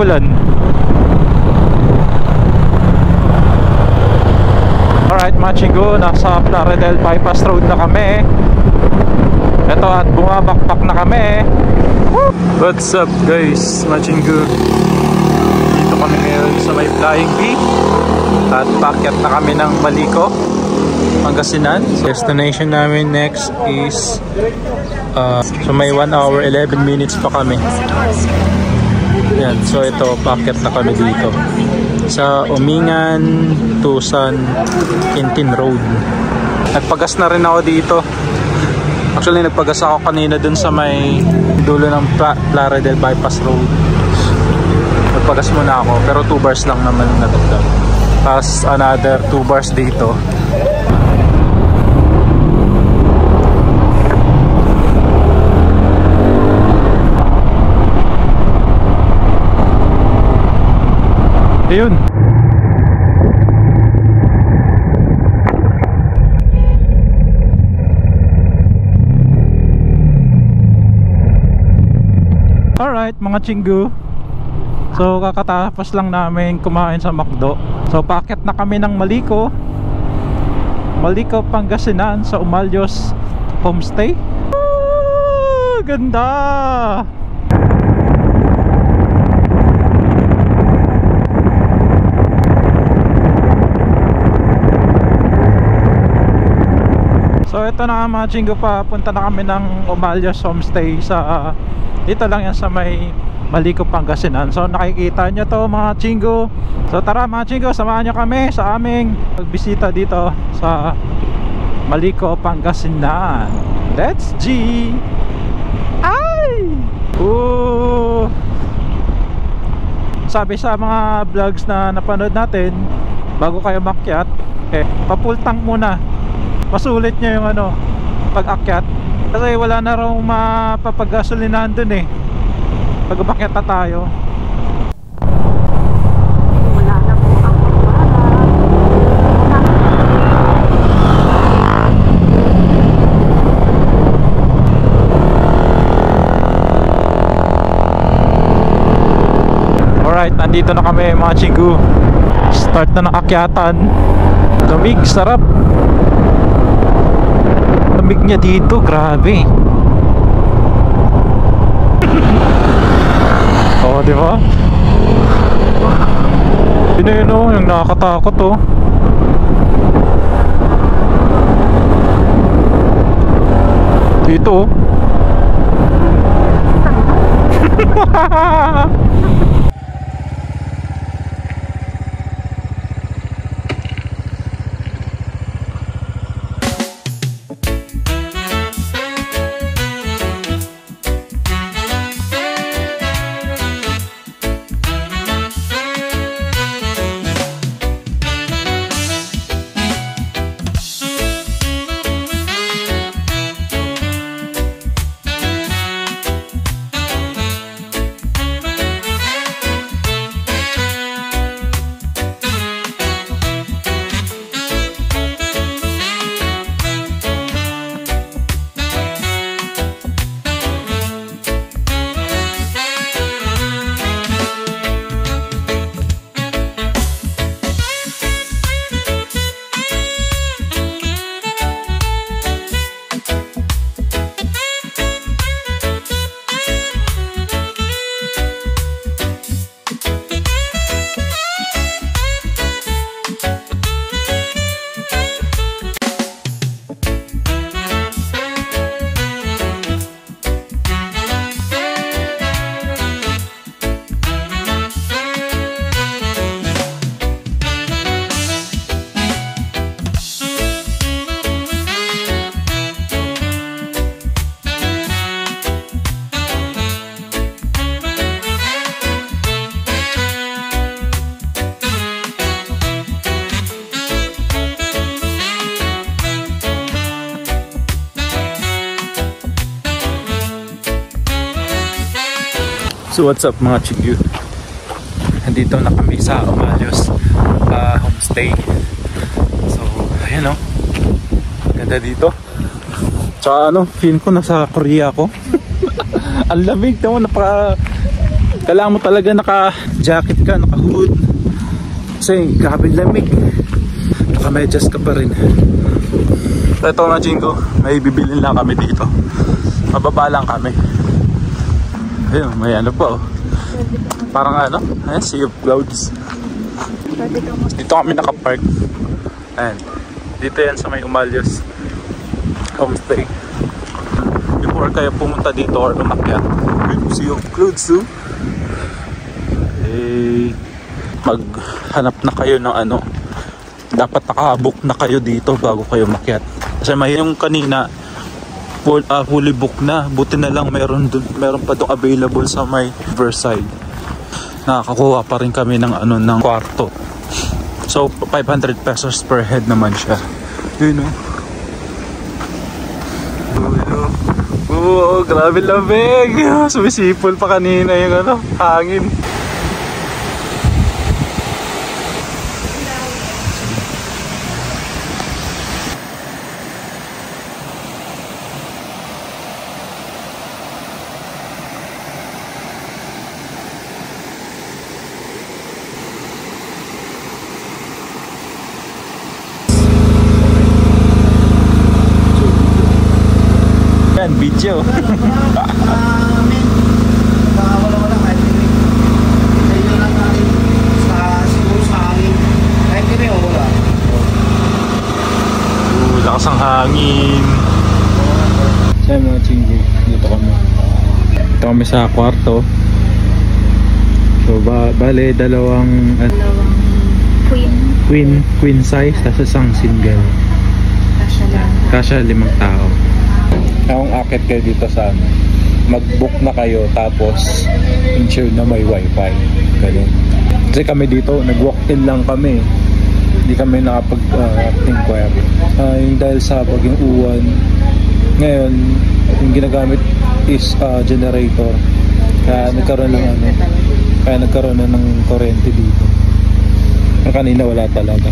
ulan. Alright mga chinggo, nasa Plaridel Bypass Road na kami. Ito at bumabakpak na kami. What's up guys, mga chinggo? Dito kami ngayon sa may Flying V. At paakyat na kami ng Malico, Pangasinan. Destination namin next is so may 1 hour 11 minutes pa kami. Yan, so ito paakyat na kami dito sa Umingan to San Quintin Road. Nagpagas na rin ako dito. Actually nagpagas ako kanina dun sa may dulo ng Plaridel Bypass Road. Nagpagas muna ako pero 2 bars lang naman natagdag. Tapos another 2 bars dito. Ayun. Alright mga chinggo, so kakatapos lang namin kumain sa McDo. So paakyat na kami ng Malico, Pangasinan sa Umalyos Homestay. Ganda! So ito na mga chinggo, papunta na kami ng Umalyos Homestay sa dito lang yan sa may Malico, Pangasinan. So nakikita nyo to mga chinggo. So tara mga chinggo, samahan nyo kami sa aming pagbisita dito sa Malico, Pangasinan. Let's G! Ay! Ooh! Sabi sa mga vlogs na napanood natin, bago kayo makyat, papultang muna. Masulit nyo yung pag-akyat. Kasi wala na raw mapapagasolinahan dun pag umakyat na tayo. Wala na po ang Alright, nandito na kami mga chinggo. Start na ng akyatan. Lamig, sarap. Lamig niya dito, grabe. Oh, di ba? Yun yung nakakatakot dito. So what's up mga chinggo? Nandito na kami sa Umalyos Homestay. So ayan ganda dito. Tsaka feeling ko nasa Korea ako. Ang lamig naman, Kailangan mo talaga naka-jacket ka, naka-hood. Kasi grabe lamig. Naka-medyas ka pa rin. Ito mga Jingo, may bibilin lang kami dito. Mababa lang kami. Ayun, may ano pa oh. Parang ano, ayan, sea of clouds. Dito kami nakapark. Ayan. Dito yan sa may Umalyos homestay. Before kayo pumunta dito or umakyat, sea of clouds too. Eh, maghanap na kayo ng ano. Dapat nakabook na kayo dito bago kayo umakyat. Kasi may yung kanina fully booked na. Buti na lang meron pa doon available sa may Versailles. Nakakakuha pa rin kami ng ano ng kwarto. So 500 pesos per head naman siya. Yun oh. Oh, grabe lamig. Sumisipol pa kanina yung ano, hangin. Yan, video. Wala kahit hindi. Sa inyo lang natin siguro sa hangin. Kahit hindi o wala. Lakas ang hangin. Sa mga Chingy, dito kami. Dito kami sa kwarto. So bale dalawang queen size tapos isang single. Kasya 5 tao. Kung akit kayo dito sa ano, mag-book na kayo tapos ensure na may wifi. Ganun. Kasi kami dito, nag-walk-in lang kami. Hindi kami nakapag-inquiry. Yung dahil sa baging uwan, ngayon, yung ginagamit is generator. Kaya nagkaroon ng ano, kaya nagkaroon na ng kuryente dito. Kanina wala talaga.